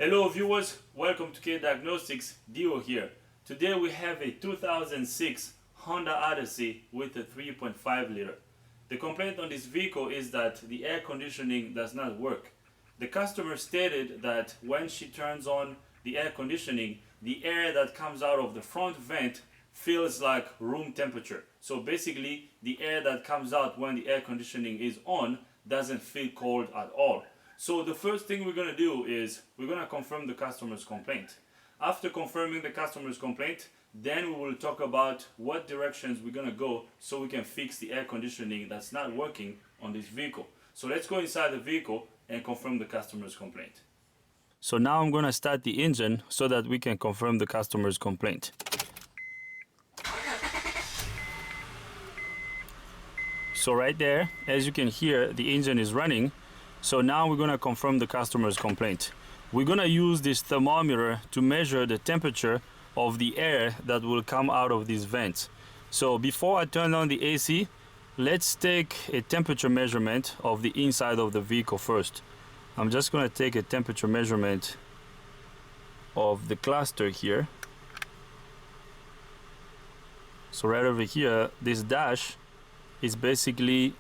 Hello viewers, welcome to K Diagnostics, Dio here. Today we have a 2006 Honda Odyssey with a 3.5 liter. The complaint on this vehicle is that the air conditioning does not work. The customer stated that when she turns on the air conditioning, the air that comes out of the front vent feels like room temperature. So basically the air that comes out when the air conditioning is on doesn't feel cold at all. So the first thing we're going to do is we're going to confirm the customer's complaint. After confirming the customer's complaint, then we will talk about what directions we're going to go so we can fix the air conditioning that's not working on this vehicle. So let's go inside the vehicle and confirm the customer's complaint. So now I'm going to start the engine so that we can confirm the customer's complaint. So right there, as you can hear, the engine is running. So now we're going to confirm the customer's complaint. We're going to use this thermometer to measure the temperature of the air that will come out of these vents. So before I turn on the AC, let's take a temperature measurement of the inside of the vehicle first. I'm just going to take a temperature measurement of the cluster here. So right over here, this dash is basically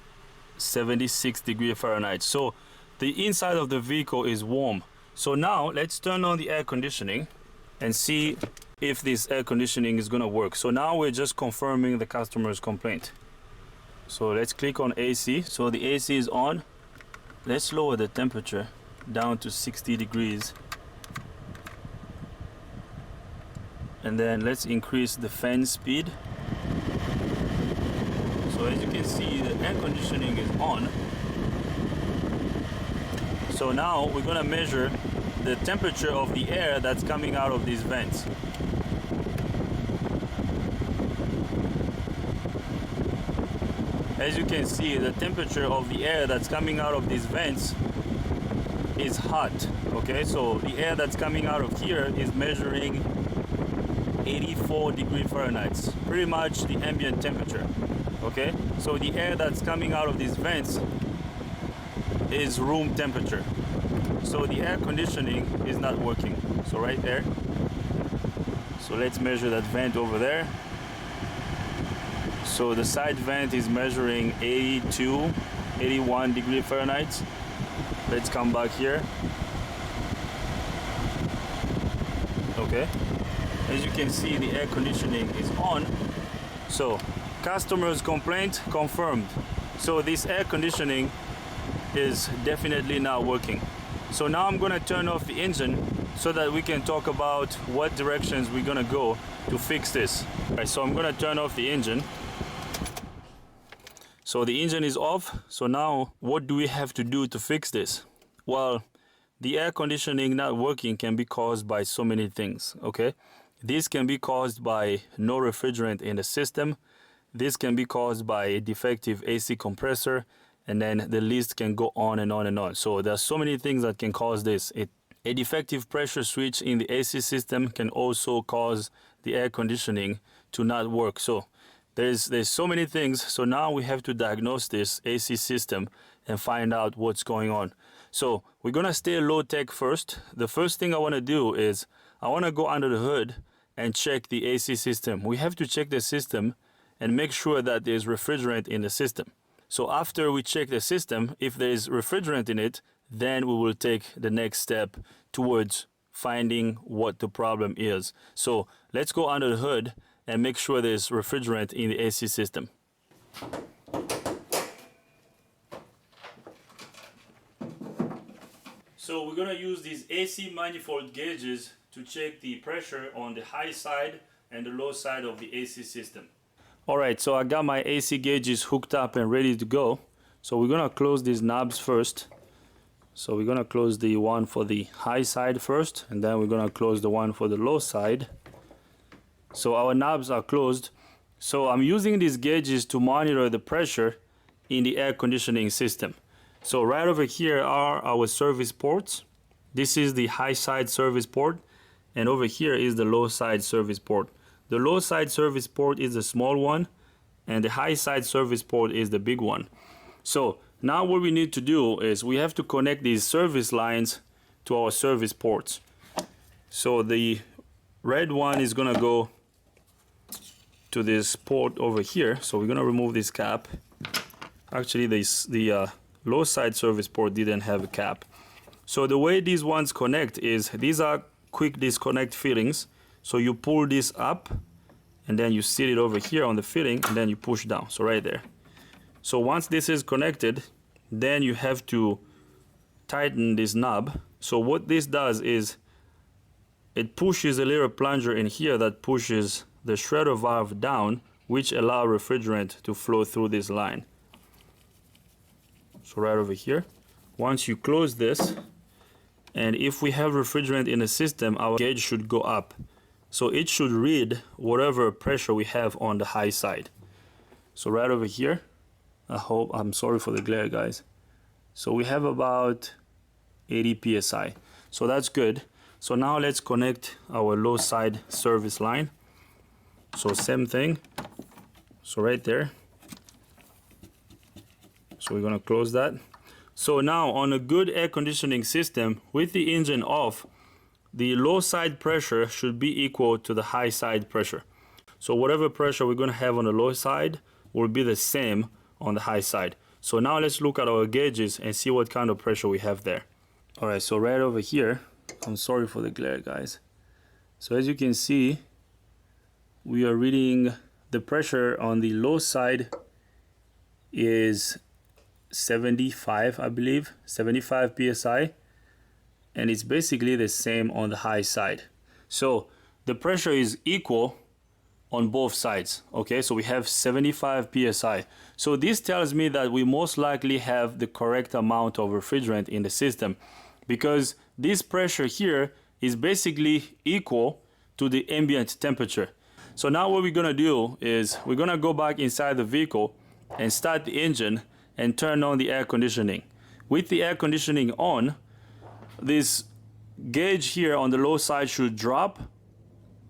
76 degrees Fahrenheit. So the inside of the vehicle is warm. So now let's turn on the air conditioning and see if this air conditioning is going to work. So now we're just confirming the customer's complaint. So let's click on AC. So the AC is on. Let's lower the temperature down to 60 degrees. And then let's increase the fan speed. So as you can see, the air conditioning is on. So now we're going to measure the temperature of the air that's coming out of these vents. As you can see, the temperature of the air that's coming out of these vents is hot. Okay, so the air that's coming out of here is measuring 84 degrees Fahrenheit, pretty much the ambient temperature. Okay, so the air that's coming out of these vents is room temperature. So the air conditioning is not working. So right there. So let's measure that vent over there. So the side vent is measuring 81 degrees Fahrenheit. Let's come back here. Okay. As you can see, the air conditioning is on. So customer's complaint confirmed. So this air conditioning is definitely not working. So now I'm going to turn off the engine so that we can talk about what directions we're going to go to fix this. Alright, so I'm going to turn off the engine. So the engine is off. So now what do we have to do to fix this? Well, the air conditioning not working can be caused by so many things, okay? This can be caused by no refrigerant in the system. This can be caused by a defective AC compressor, and then the list can go on and on and on. So there's so many things that can cause this. A defective pressure switch in the AC system can also cause the air conditioning to not work. So there's so many things. So now we have to diagnose this AC system and find out what's going on. So we're gonna stay low tech first. The first thing I want to do is I want to go under the hood and check the AC system. We have to check the system and make sure that there's refrigerant in the system. So after we check the system, if there is refrigerant in it, then we will take the next step towards finding what the problem is. So let's go under the hood and make sure there's refrigerant in the AC system. So we're going to use these AC manifold gauges to check the pressure on the high side and the low side of the AC system. Alright, so I got my AC gauges hooked up and ready to go. So we're going to close these knobs first. So we're going to close the one for the high side first, and then we're going to close the one for the low side. So our knobs are closed. So I'm using these gauges to monitor the pressure in the air conditioning system. So right over here are our service ports. This is the high side service port, and over here is the low side service port. The low side service port is the small one, and the high side service port is the big one. So now what we need to do is we have to connect these service lines to our service ports. So the red one is gonna go to this port over here. So we're gonna remove this cap. Actually, the low side service port didn't have a cap. So the way these ones connect is, these are quick disconnect fittings. So you pull this up and then you sit it over here on the fitting and then you push down. So right there. So once this is connected, then you have to tighten this knob. So what this does is it pushes a little plunger in here that pushes the shredder valve down, which allows refrigerant to flow through this line. So right over here. Once you close this, and if we have refrigerant in the system, our gauge should go up. So it should read whatever pressure we have on the high side. So right over here, I'm sorry for the glare, guys. So we have about 80 psi. So that's good. So now let's connect our low side service line. So same thing. So right there. So we're gonna close that. So now on a good air conditioning system with the engine off, the low side pressure should be equal to the high side pressure. So whatever pressure we're gonna have on the low side will be the same on the high side. So now let's look at our gauges and see what kind of pressure we have there. All right, so right over here, I'm sorry for the glare, guys. So as you can see, we are reading the pressure on the low side is 75, I believe, 75 psi, and it's basically the same on the high side. So the pressure is equal on both sides. Okay, so we have 75 psi. So this tells me that we most likely have the correct amount of refrigerant in the system, because this pressure here is basically equal to the ambient temperature. So now what we're gonna do is we're gonna go back inside the vehicle and start the engine and turn on the air conditioning. With the air conditioning on, this gauge here on the low side should drop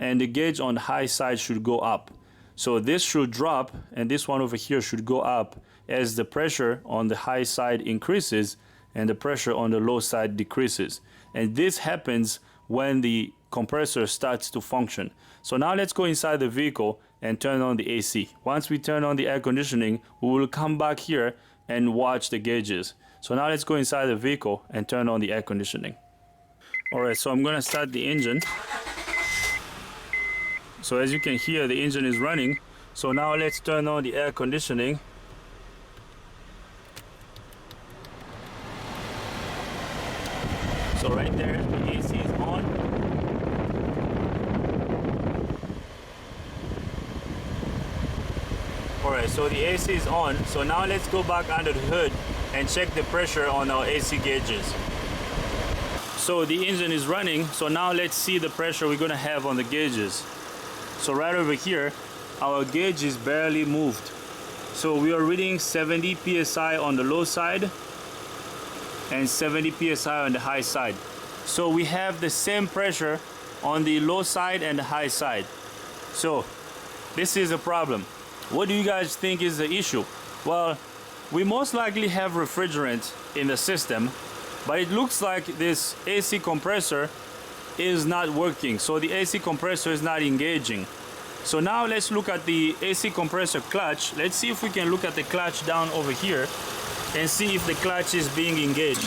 and the gauge on the high side should go up. So this should drop and this one over here should go up as the pressure on the high side increases and the pressure on the low side decreases. And this happens when the compressor starts to function. So now let's go inside the vehicle and turn on the AC. Once we turn on the air conditioning, we will come back here and watch the gauges. So now let's go inside the vehicle and turn on the air conditioning. All right, so I'm gonna start the engine. So as you can hear, the engine is running. So now let's turn on the air conditioning. So right there, the AC is on. Alright, so the AC is on. So now let's go back under the hood and check the pressure on our AC gauges. So the engine is running. So now let's see the pressure we're gonna have on the gauges. So right over here, our gauge is barely moved. So we are reading 70 psi on the low side and 70 psi on the high side. So we have the same pressure on the low side and the high side. So this is a problem. What do you guys think is the issue? Well, we most likely have refrigerant in the system, but it looks like this AC compressor is not working. So the AC compressor is not engaging. So now let's look at the AC compressor clutch. Let's see if we can look at the clutch down over here and see if the clutch is being engaged.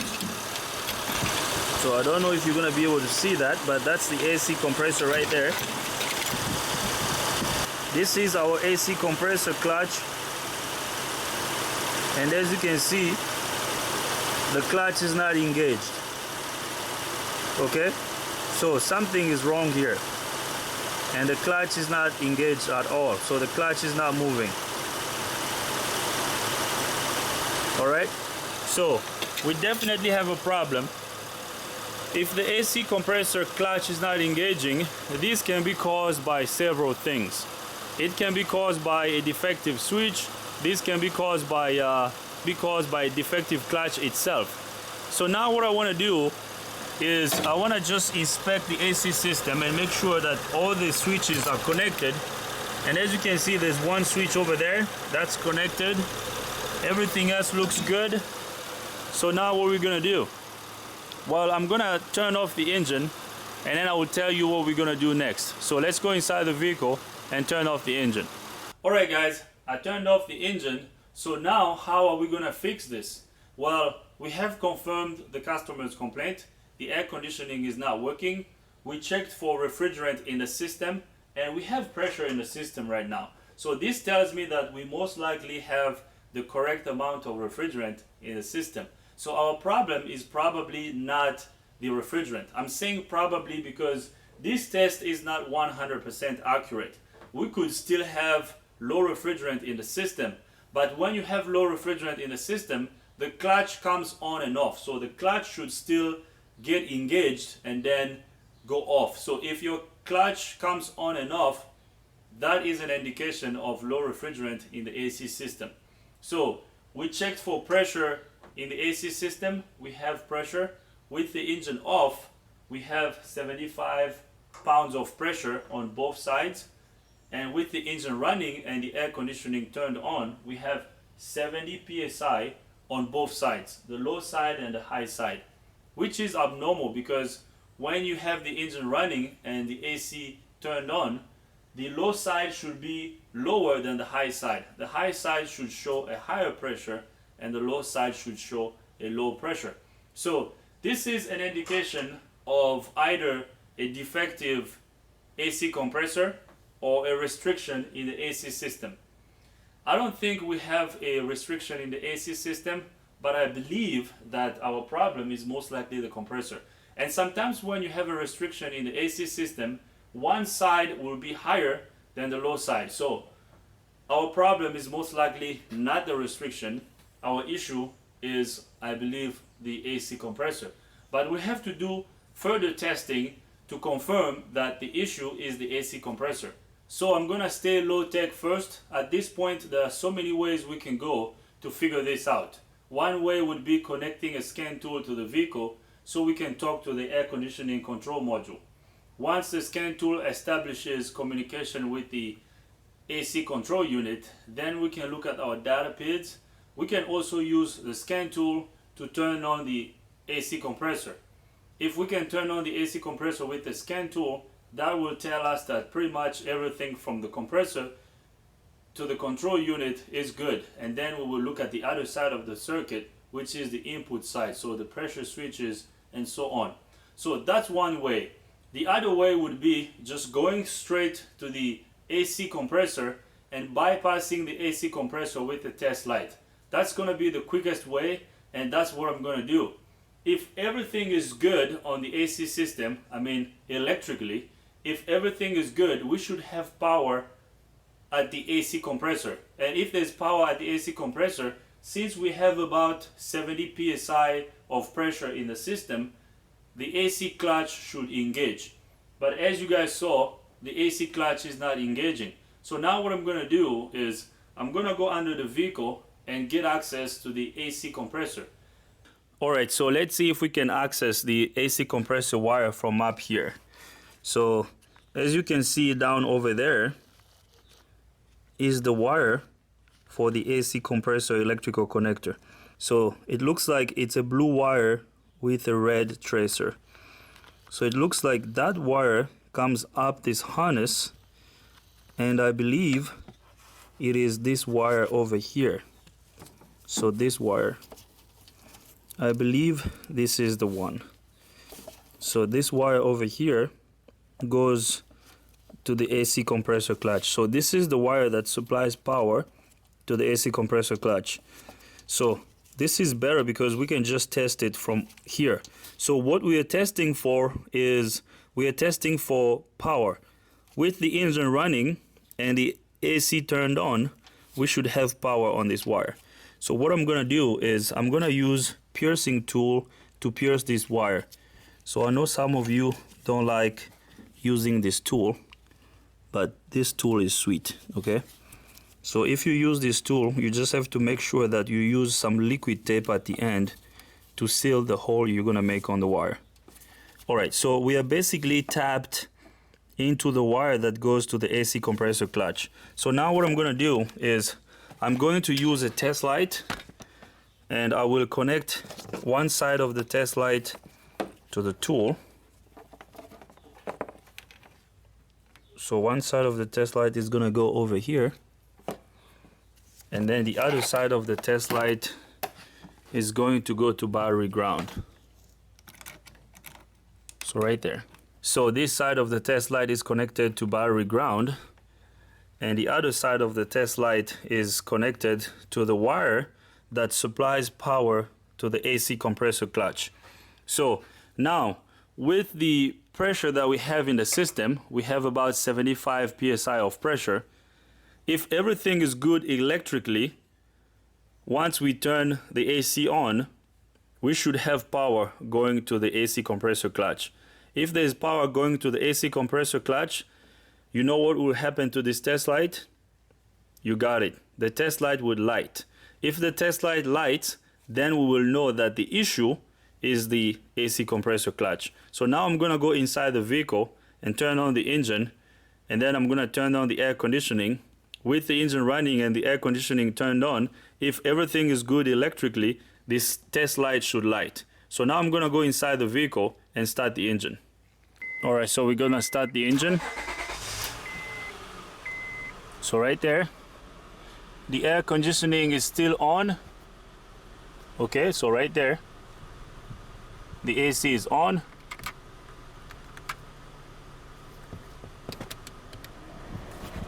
So I don't know if you're gonna be able to see that, but that's the AC compressor right there. This is our AC compressor clutch. And as you can see, the clutch is not engaged. Okay? So something is wrong here. And the clutch is not engaged at all. So the clutch is not moving. Alright? So we definitely have a problem. If the AC compressor clutch is not engaging, this can be caused by several things. It can be caused by a defective switch. This can be caused by defective clutch itself. So now what I want to do is I want to just inspect the AC system and make sure that all the switches are connected. And as you can see, there's one switch over there that's connected. Everything else looks good. So now what we're gonna do? Well, I'm gonna turn off the engine and then I will tell you what we're gonna do next. So let's go inside the vehicle and turn off the engine. Alright guys, I turned off the engine. So now how are we gonna fix this? Well, we have confirmed the customer's complaint. The air conditioning is not working. We checked for refrigerant in the system, and we have pressure in the system right now. So this tells me that we most likely have the correct amount of refrigerant in the system. So our problem is probably not the refrigerant. I'm saying probably because this test is not 100% accurate. We could still have low refrigerant in the system, but when you have low refrigerant in the system, the clutch comes on and off. So the clutch should still get engaged and then go off. So if your clutch comes on and off, that is an indication of low refrigerant in the AC system. So we checked for pressure in the AC system. We have pressure. With the engine off, we have 75 pounds of pressure on both sides. And with the engine running and the air conditioning turned on, we have 70 psi on both sides, the low side and the high side, which is abnormal because when you have the engine running and the AC turned on, the low side should be lower than the high side. The high side should show a higher pressure and the low side should show a low pressure. So this is an indication of either a defective AC compressor or a restriction in the AC system. I don't think we have a restriction in the AC system, but I believe that our problem is most likely the compressor. And sometimes when you have a restriction in the AC system, one side will be higher than the low side. So our problem is most likely not the restriction. Our issue is, I believe, the AC compressor. But we have to do further testing to confirm that the issue is the AC compressor. So I'm gonna stay low tech first. At this point, there are so many ways we can go to figure this out. One way would be connecting a scan tool to the vehicle so we can talk to the air conditioning control module. Once the scan tool establishes communication with the AC control unit, then we can look at our data PIDs. We can also use the scan tool to turn on the AC compressor. If we can turn on the AC compressor with the scan tool, that will tell us that pretty much everything from the compressor to the control unit is good. And then we will look at the other side of the circuit, which is the input side, so the pressure switches and so on. So that's one way. The other way would be just going straight to the AC compressor and bypassing the AC compressor with the test light. That's going to be the quickest way, and that's what I'm going to do. If everything is good on the AC system, I mean electrically, if everything is good, we should have power at the AC compressor. And if there's power at the AC compressor, since we have about 70 psi of pressure in the system, the AC clutch should engage. But as you guys saw, the AC clutch is not engaging. So now what I'm going to do is I'm going to go under the vehicle and get access to the AC compressor. Alright, so let's see if we can access the AC compressor wire from up here. So as you can see down over there is the wire for the AC compressor electrical connector. So it looks like it's a blue wire with a red tracer. So it looks like that wire comes up this harness, and I believe it is this wire over here. So this wire, I believe this is the one. So this wire over here goes to the AC compressor clutch. So this is the wire that supplies power to the AC compressor clutch. So this is better because we can just test it from here. So what we are testing for is we are testing for power. With the engine running and the AC turned on, we should have power on this wire. So what I'm gonna do is I'm gonna use piercing tool to pierce this wire. So I know some of you don't like using this tool, but this tool is sweet, okay? So if you use this tool, you just have to make sure that you use some liquid tape at the end to seal the hole you're gonna make on the wire. Alright, so we are basically tapped into the wire that goes to the AC compressor clutch. So now what I'm gonna do is I'm going to use a test light, and I will connect one side of the test light to the tool. So one side of the test light is gonna go over here, and then the other side of the test light is going to go to battery ground. So right there. So this side of the test light is connected to battery ground, and the other side of the test light is connected to the wire that supplies power to the AC compressor clutch. So now, with the pressure that we have in the system, we have about 75 psi of pressure. If everything is good electrically, once we turn the AC on, we should have power going to the AC compressor clutch. If there's power going to the AC compressor clutch, you know what will happen to this test light? You got it. The test light would light. If the test light lights, then we will know that the issue is the AC compressor clutch. So now I'm gonna go inside the vehicle and turn on the engine, and then I'm gonna turn on the air conditioning. With the engine running and the air conditioning turned on, if everything is good electrically, this test light should light. So now I'm gonna go inside the vehicle and start the engine. Alright, so we're gonna start the engine. So right there, the air conditioning is still on. Okay, so right there, the AC is on.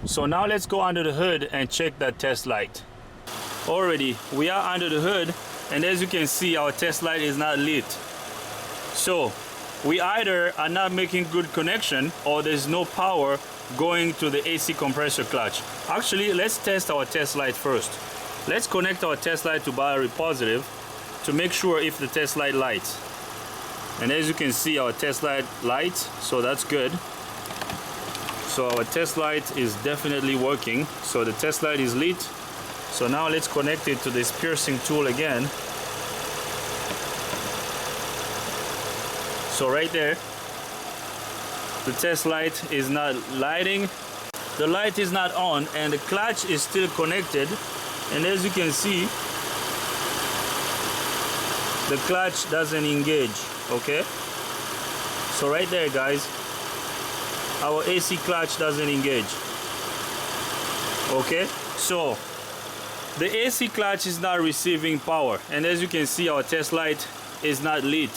So now let's go under the hood and check that test light. Already, we are under the hood, and as you can see, our test light is not lit. So we either are not making good connection, or there's no power going to the AC compressor clutch. Actually, let's test our test light first. Let's connect our test light to battery positive to make sure if the test light lights. And as you can see, our test light lights, so that's good. So our test light is definitely working. So the test light is lit. So now let's connect it to this piercing tool again. So right there, the test light is not lighting. The light is not on, and the clutch is still connected. And as you can see, the clutch doesn't engage, okay? So right there, guys, our AC clutch doesn't engage. Okay, so the AC clutch is not receiving power, and as you can see, our test light is not lit.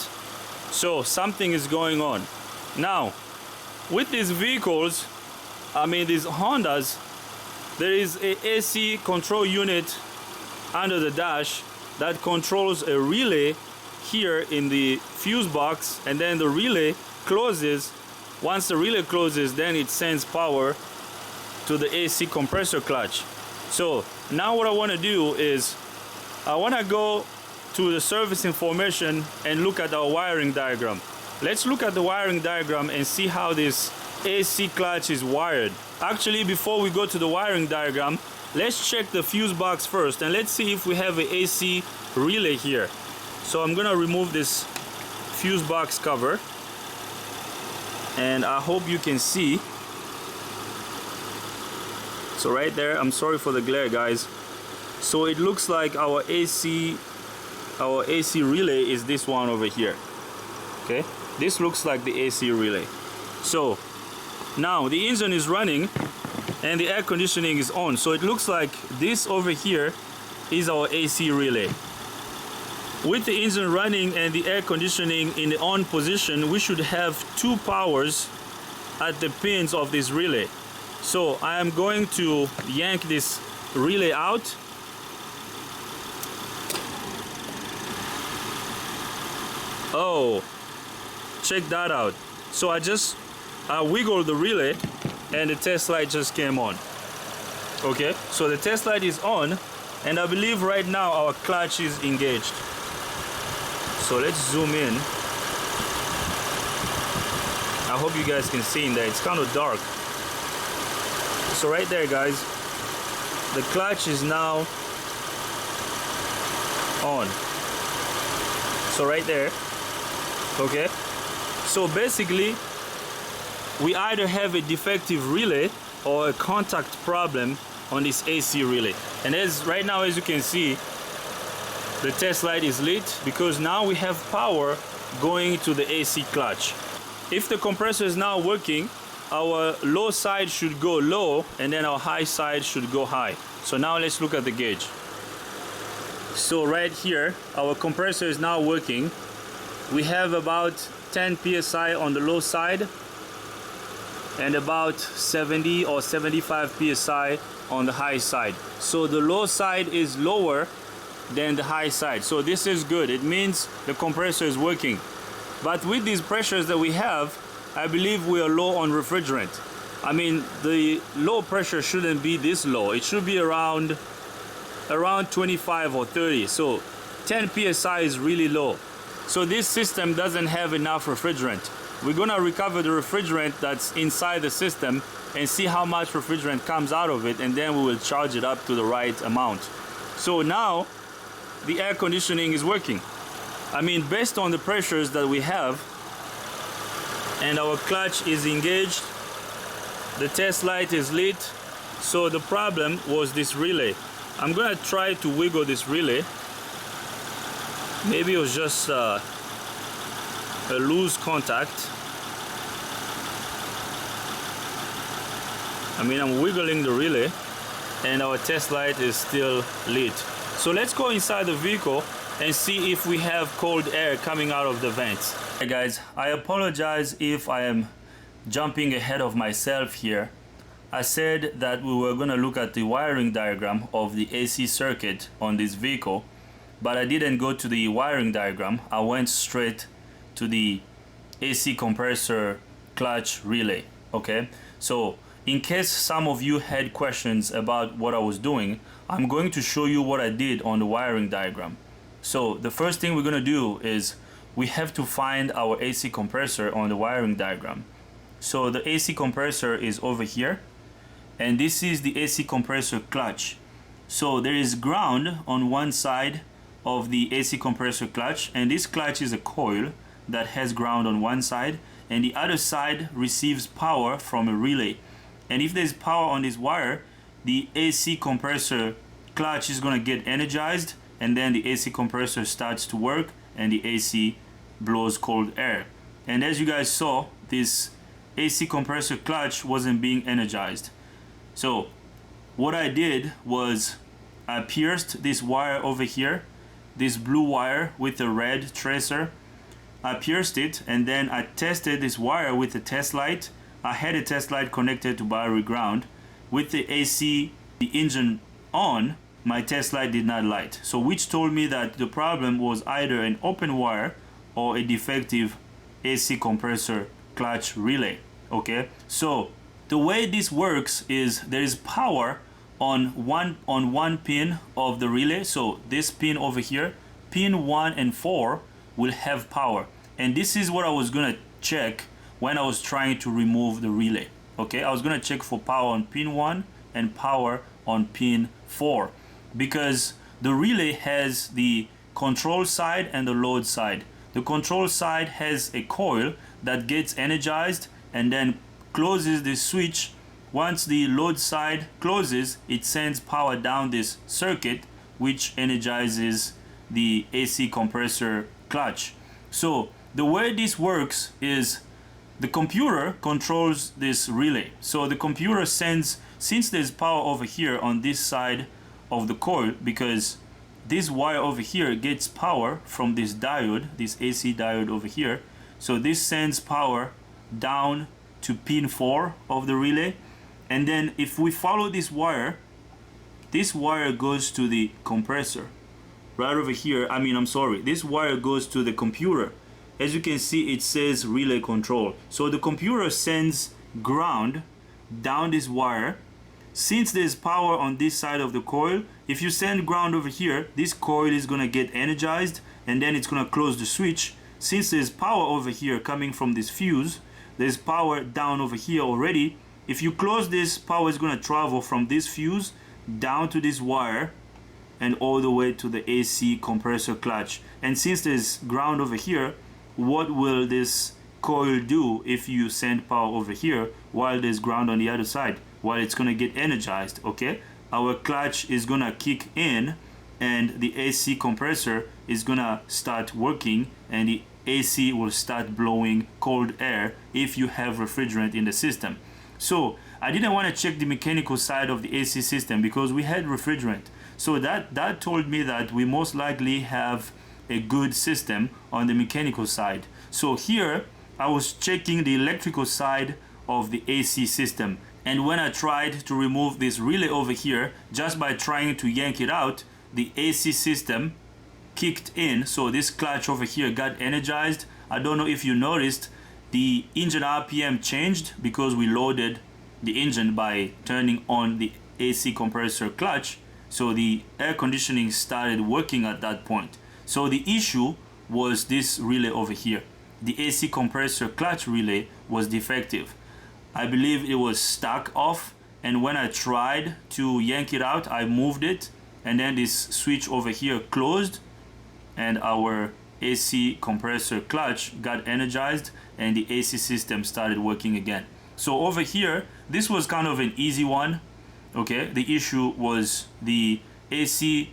So something is going on. Now, with these vehicles, I mean these Hondas, there is a AC control unit under the dash that controls a relay here in the fuse box, and then the relay closes. Once the relay closes, then it sends power to the AC compressor clutch. So now what I want to do is I want to go to the service information and look at our wiring diagram. Let's look at the wiring diagram and see how this AC clutch is wired. Actually, before we go to the wiring diagram, let's check the fuse box first, and let's see if we have an AC relay here. So I'm gonna remove this fuse box cover, and I hope you can see. So right there, I'm sorry for the glare, guys. So it looks like our AC relay is this one over here. Okay, this looks like the AC relay. So now the engine is running and the air conditioning is on. So it looks like this over here is our AC relay. With the engine running and the air conditioning in the on position, we should have two powers at the pins of this relay. So I am going to yank this relay out. Oh, check that out. So I wiggled the relay and the test light just came on. Okay, so the test light is on, and I believe right now our clutch is engaged. So let's zoom in. I hope you guys can see in there. It's kind of dark. So right there, guys, the clutch is now on. So right there, okay. So basically, we either have a defective relay or a contact problem on this AC relay. And right now, as you can see, the test light is lit because now we have power going to the AC clutch. If the compressor is now working, our low side should go low and then our high side should go high. So now let's look at the gauge. So right here, our compressor is now working. We have about 10 psi on the low side and about 70 or 75 psi on the high side. So the low side is lower than the high side. So this is good. It means the compressor is working. But with these pressures that we have, I believe we are low on refrigerant. I mean, the low pressure shouldn't be this low. It should be around 25 or 30. So 10 psi is really low. So this system doesn't have enough refrigerant. We're gonna recover the refrigerant that's inside the system and see how much refrigerant comes out of it, and then we will charge it up to the right amount. So now the air conditioning is working. I mean, based on the pressures that we have, and our clutch is engaged, the test light is lit. So the problem was this relay. I'm gonna try to wiggle this relay. Maybe it was just a loose contact. I mean, I'm wiggling the relay and our test light is still lit. So let's go inside the vehicle and see if we have cold air coming out of the vents. Hey guys, I apologize if I am jumping ahead of myself here. I said that we were gonna look at the wiring diagram of the AC circuit on this vehicle, but I didn't go to the wiring diagram. I went straight to the AC compressor clutch relay. Okay, so in case some of you had questions about what I was doing, I'm going to show you what I did on the wiring diagram. So the first thing we're gonna do is we have to find our AC compressor on the wiring diagram. So the AC compressor is over here, and this is the AC compressor clutch. So there is ground on one side of the AC compressor clutch, and this clutch is a coil that has ground on one side, and the other side receives power from a relay. And if there's power on this wire, the AC compressor clutch is gonna get energized, and then the AC compressor starts to work and the AC blows cold air. And as you guys saw, this AC compressor clutch wasn't being energized. So what I did was I pierced this wire over here, this blue wire with a red tracer. I pierced it and then I tested this wire with a test light. I had a test light connected to battery ground. With the AC, the engine on, my test light did not light. So which told me that the problem was either an open wire or a defective AC compressor clutch relay. Okay, so the way this works is there is power on one pin of the relay. So this pin over here, pin 1 and 4 will have power, and this is what I was gonna check when I was trying to remove the relay. Okay, I was gonna check for power on pin 1 and power on pin 4, because the relay has the control side and the load side. The control side has a coil that gets energized and then closes the switch. Once the load side closes, it sends power down this circuit, which energizes the AC compressor clutch. So the way this works is the computer controls this relay. So the computer sends, since there's power over here on this side of the coil, because this wire over here gets power from this diode, this AC diode over here. So this sends power down to pin 4 of the relay. And then if we follow this wire goes to the compressor. Right over here, this wire goes to the computer. As you can see, it says relay control. So the computer sends ground down this wire. Since there's power on this side of the coil, if you send ground over here, this coil is gonna get energized and then it's gonna close the switch. Since there's power over here coming from this fuse, there's power down over here already. If you close this, power is gonna travel from this fuse down to this wire and all the way to the AC compressor clutch. And since there's ground over here, what will this coil do if you send power over here while there's ground on the other side? Well, it's gonna get energized. Okay, our clutch is gonna kick in and the AC compressor is gonna start working, and the AC will start blowing cold air if you have refrigerant in the system. So I didn't want to check the mechanical side of the AC system because we had refrigerant. So that told me that we most likely have a good system on the mechanical side. So here I was checking the electrical side of the AC system, and when I tried to remove this relay over here, just by trying to yank it out, the AC system kicked in. So this clutch over here got energized. I don't know if you noticed, the engine RPM changed because we loaded the engine by turning on the AC compressor clutch. So the air conditioning started working at that point. So the issue was this relay over here. The AC compressor clutch relay was defective. I believe it was stuck off, and when I tried to yank it out, I moved it, and then this switch over here closed, and our AC compressor clutch got energized and the AC system started working again. So over here, this was kind of an easy one. Okay, the issue was the AC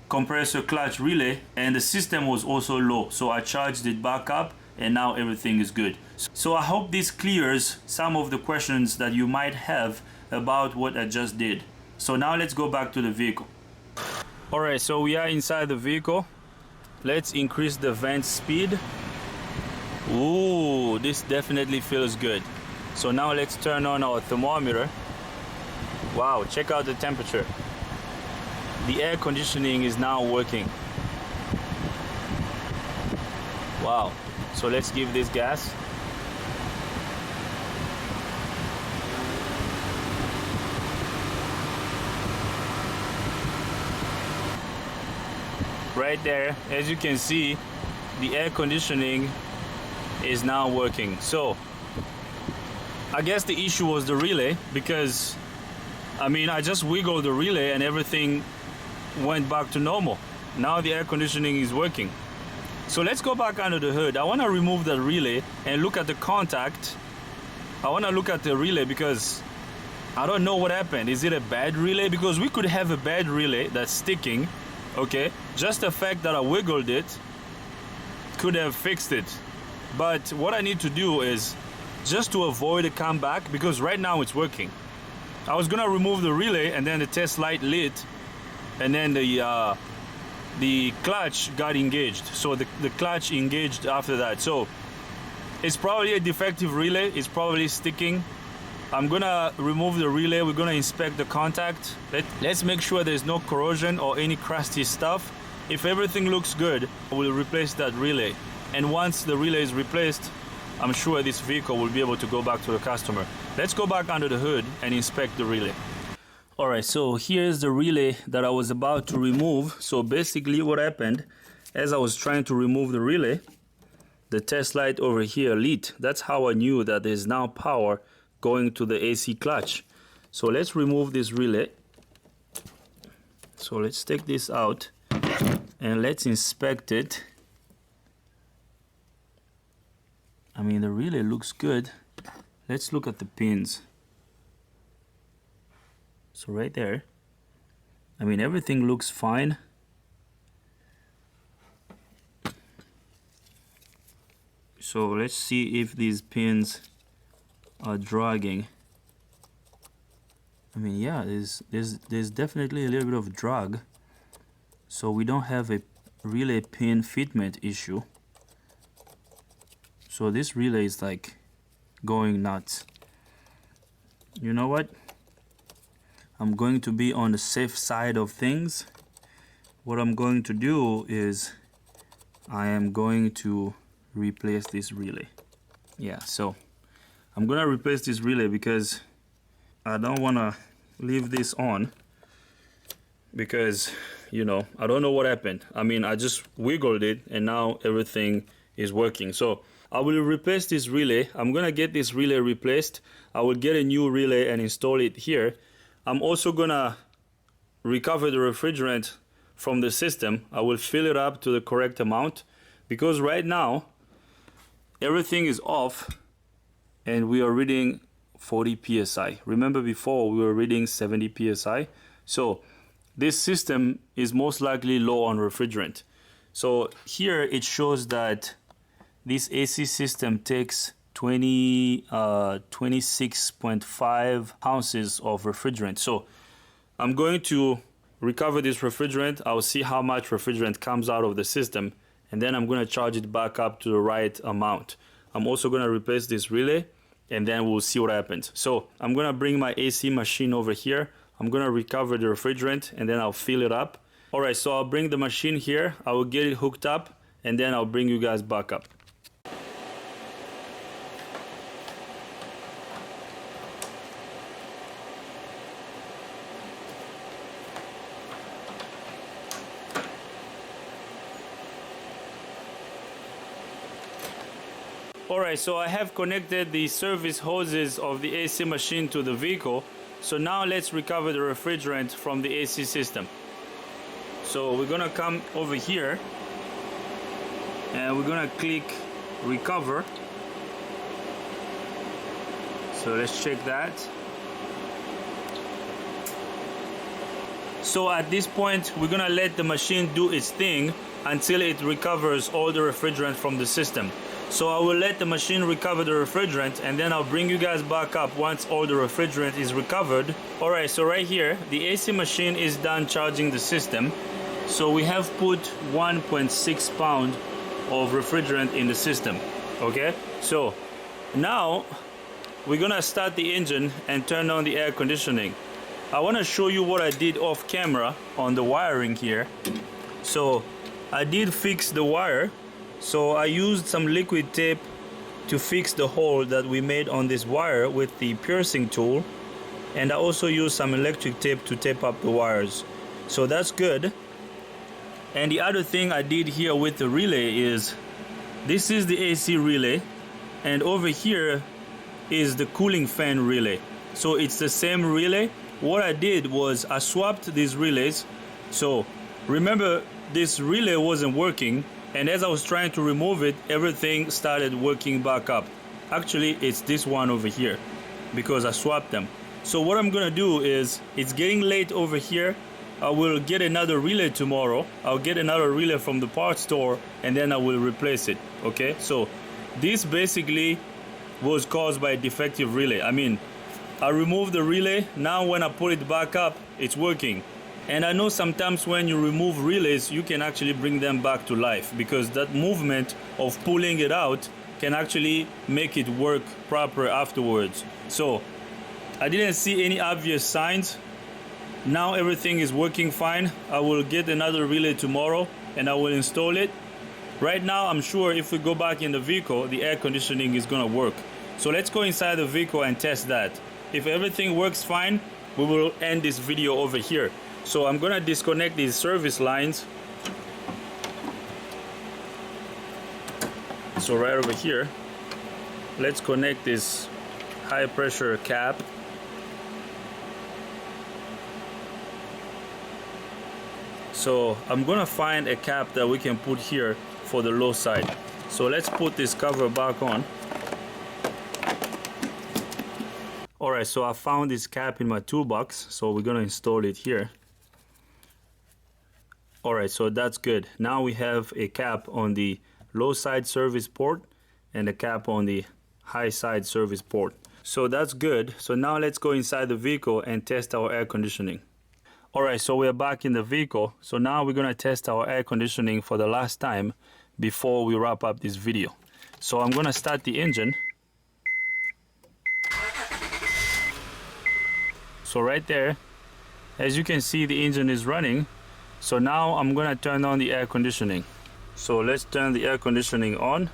compressor clutch relay, and the system was also low. So I charged it back up, and now everything is good. So I hope this clears some of the questions that you might have about what I just did. So now let's go back to the vehicle. Alright, so we are inside the vehicle. Let's increase the vent speed. Ooh, this definitely feels good. So now let's turn on our thermometer. Wow, check out the temperature. The air conditioning is now working. Wow. So let's give this gas. Right there, as you can see, the air conditioning is now working. So I guess the issue was the relay, because I just wiggled the relay and everything went back to normal. Now the air conditioning is working. So let's go back under the hood. I want to remove the relay and look at the contact. I want to look at the relay because I don't know what happened. Is it a bad relay? Because we could have a bad relay that's sticking. Okay, just the fact that I wiggled it could have fixed it. But what I need to do is just to avoid a comeback, because right now it's working. I was gonna remove the relay and then the test light lit, and then the clutch got engaged. So the clutch engaged after that. So it's probably a defective relay. It's probably sticking. I'm gonna remove the relay. We're gonna inspect the contact. Let's make sure there's no corrosion or any crusty stuff. If everything looks good, we'll replace that relay. And once the relay is replaced, I'm sure this vehicle will be able to go back to the customer. Let's go back under the hood and inspect the relay. Alright, so here's the relay that I was about to remove. So basically what happened, as I was trying to remove the relay, the test light over here lit. That's how I knew that there's now power going to the AC clutch. So let's remove this relay. So let's take this out and let's inspect it. The relay looks good. Let's look at the pins. So right there, everything looks fine. So let's see if these pins are dragging. Yeah, there's definitely a little bit of drag. So we don't have a relay pin fitment issue. So this relay is like going nuts. You know what? I'm going to be on the safe side of things. What I'm going to do is I am going to replace this relay. Yeah, so I'm gonna replace this relay because I don't want to leave this on, because I don't know what happened. I just wiggled it and now everything is working. So I will replace this relay. I'm gonna get this relay replaced. I will get a new relay and install it here. I'm also gonna recover the refrigerant from the system. I will fill it up to the correct amount, because right now everything is off and we are reading 40 psi. Remember before we were reading 70 psi? So this system is most likely low on refrigerant. So here it shows that this AC system takes 26.5 ounces of refrigerant. So I'm going to recover this refrigerant. I'll see how much refrigerant comes out of the system, and then I'm going to charge it back up to the right amount. I'm also going to replace this relay, and then we'll see what happens. So I'm going to bring my AC machine over here. I'm going to recover the refrigerant, and then I'll fill it up. All right, so I'll bring the machine here. I will get it hooked up, and then I'll bring you guys back up. Alright, so I have connected the service hoses of the AC machine to the vehicle. So now let's recover the refrigerant from the AC system. So we're gonna come over here and we're gonna click recover. So let's check that. So at this point we're gonna let the machine do its thing until it recovers all the refrigerant from the system. So I will let the machine recover the refrigerant, and then I'll bring you guys back up once all the refrigerant is recovered. Alright, so right here the AC machine is done charging the system. So we have put 1.6 pounds of refrigerant in the system. Okay, so now we're gonna start the engine and turn on the air conditioning. I want to show you what I did off camera on the wiring here. So I did fix the wire. So I used some liquid tape to fix the hole that we made on this wire with the piercing tool, and I also used some electric tape to tape up the wires. So that's good. And the other thing I did here with the relay is, this is the AC relay, and over here is the cooling fan relay. So it's the same relay. What I did was I swapped these relays. So remember, this relay wasn't working, and as I was trying to remove it, everything started working back up. Actually, it's this one over here because I swapped them. So what I'm gonna do is, it's getting late over here. I will get another relay tomorrow. I'll get another relay from the parts store, and then I will replace it. Okay, so this basically was caused by a defective relay. I mean, I removed the relay. Now when I put it back up, it's working. And I know sometimes when you remove relays, you can actually bring them back to life, because that movement of pulling it out can actually make it work proper afterwards. So I didn't see any obvious signs. Now everything is working fine. I will get another relay tomorrow and I will install it. Right now, I'm sure if we go back in the vehicle, the air conditioning is gonna work. So let's go inside the vehicle and test that. If everything works fine, we will end this video over here. So I'm gonna disconnect these service lines. So right over here, let's connect this high pressure cap. So I'm gonna find a cap that we can put here for the low side. So let's put this cover back on. Alright, so I found this cap in my toolbox, so we're gonna install it here. Alright, so that's good. Now we have a cap on the low side service port and a cap on the high side service port. So that's good. So now let's go inside the vehicle and test our air conditioning. Alright, so we're back in the vehicle. So now we're gonna test our air conditioning for the last time before we wrap up this video. So I'm gonna start the engine. So right there, as you can see, the engine is running. So now I'm gonna turn on the air conditioning. So let's turn the air conditioning on.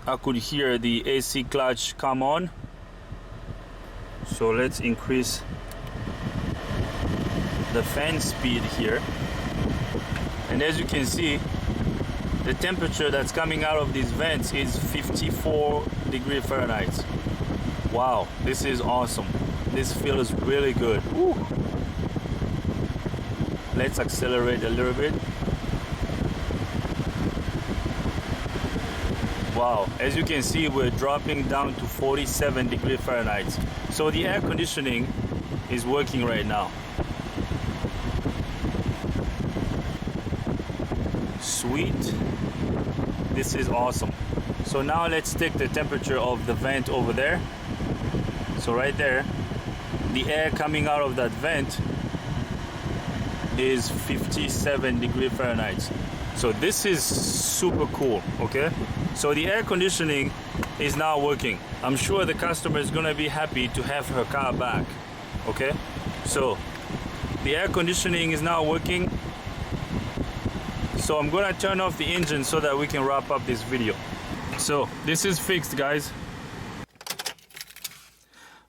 I could hear the AC clutch come on. So let's increase the fan speed here. And as you can see, the temperature that's coming out of these vents is 54 degrees Fahrenheit. Wow, this is awesome. This feels really good. Woo. Let's accelerate a little bit. Wow, as you can see, we're dropping down to 47 degrees Fahrenheit. So the air conditioning is working right now. sweet. This is awesome. So now let's take the temperature of the vent over there. So right there, the air coming out of that vent is 57 degrees Fahrenheit. So this is super cool, okay? So the air conditioning is now working. I'm sure the customer is gonna be happy to have her car back, okay? So the air conditioning is now working. So I'm gonna turn off the engine so that we can wrap up this video. So this is fixed, guys.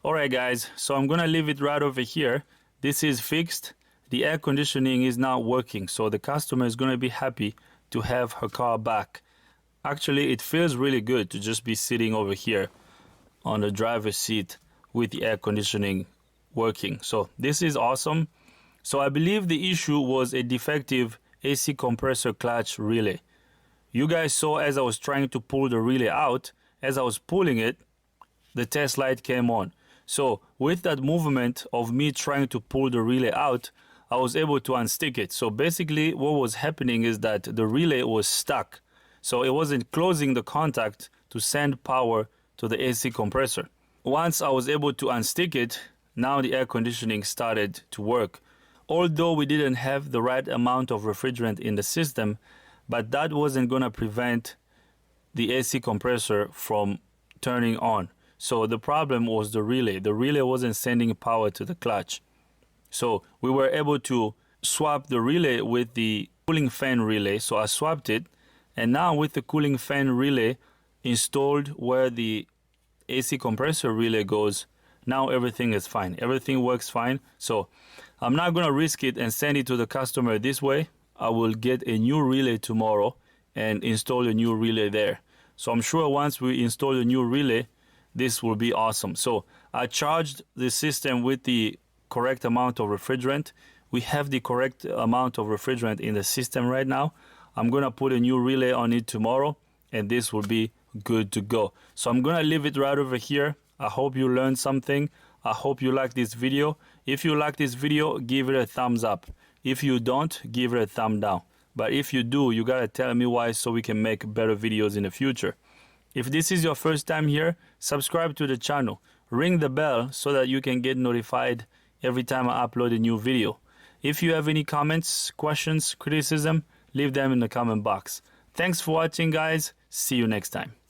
Alright guys, so I'm gonna leave it right over here. This is fixed. The air conditioning is now working, so the customer is gonna be happy to have her car back. Actually, it feels really good to just be sitting over here on the driver's seat with the air conditioning working. So this is awesome. So I believe the issue was a defective AC compressor clutch relay. You guys saw as I was trying to pull the relay out, as I was pulling it, the test light came on. So with that movement of me trying to pull the relay out, I was able to unstick it. So basically what was happening is that the relay was stuck. So it wasn't closing the contact to send power to the AC compressor. Once I was able to unstick it, now the air conditioning started to work. Although we didn't have the right amount of refrigerant in the system, but that wasn't going to prevent the AC compressor from turning on. So the problem was the relay. The relay wasn't sending power to the clutch. So we were able to swap the relay with the cooling fan relay. So I swapped it. And now with the cooling fan relay installed where the AC compressor relay goes, now everything is fine. Everything works fine. So I'm not going to risk it and send it to the customer this way. I will get a new relay tomorrow and install a new relay there. So I'm sure once we install a new relay, this will be awesome. So I charged the system with the correct amount of refrigerant. We have the correct amount of refrigerant in the system right now. I'm going to put a new relay on it tomorrow and this will be good to go. So I'm going to leave it right over here. I hope you learned something. I hope you like this video. If you like this video, give it a thumbs up. If you don't, give it a thumb down. But if you do, you gotta tell me why so we can make better videos in the future. If this is your first time here, subscribe to the channel. Ring the bell so that you can get notified every time I upload a new video. If you have any comments, questions, criticism, leave them in the comment box. Thanks for watching, guys. See you next time.